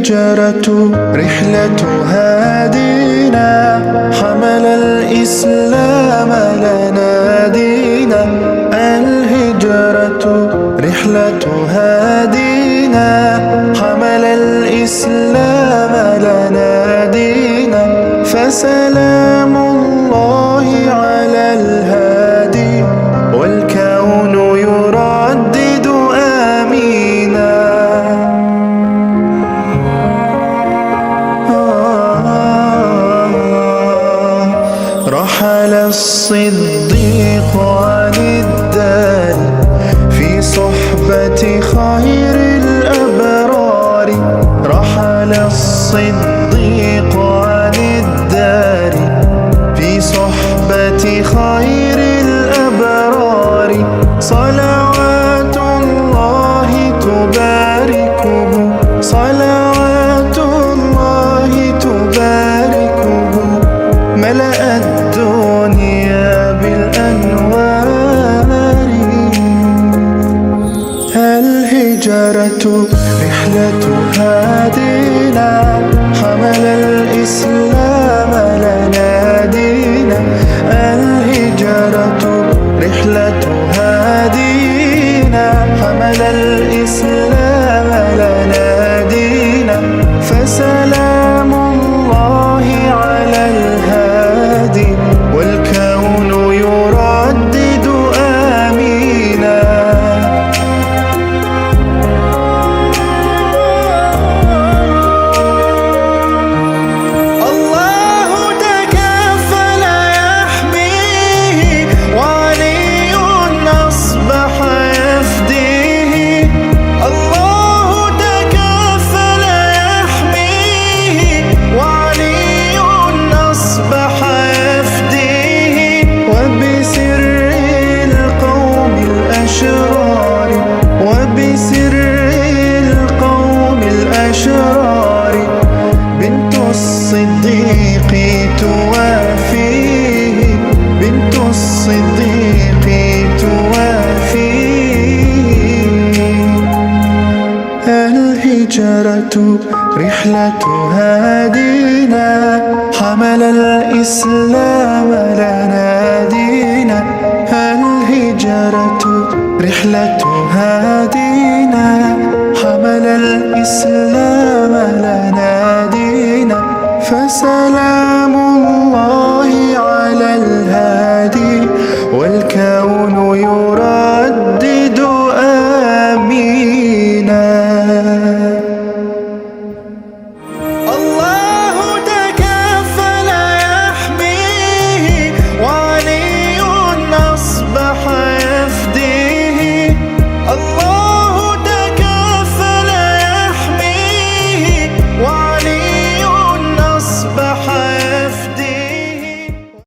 الهجرة رحلة هادينا، حمل الإسلام لنا دينا. الهجرة رحلة هادينا، حمل الإسلام لنا دينا. فسلام الله على الهادي، والكون يردد آمينا. رحل الصديق عن الدار في صحبة خير الأبرار. رحل الصديق عن الدار في صحبة خير الأبرار. صلوات الله تباركه، صلوات الله تباركه. ملأ الدنيا بالأنوار. الهجرة رحلة هادينا، حمل الإسلام لنا دينا. الهجرة رحلة هادينا، حمل الإسلام لنا دينا. فسلام الله على الهادي، والكون يردد آمينا. الله تكفل يحميه، وعلي أصبح يفديه. الله تكفل يحميه، وعلي أصبح يفديه. وبسر القوم الأشرار، وبسر القوم الأشرار. بنت الصديق توافيه، بنت الصديق توافيه. الهجرة رحلة هادينا، حمل الإسلام لنا دينا. الهجرة رحلة هادينا، حمل الإسلام لنا دينا. فسلام الله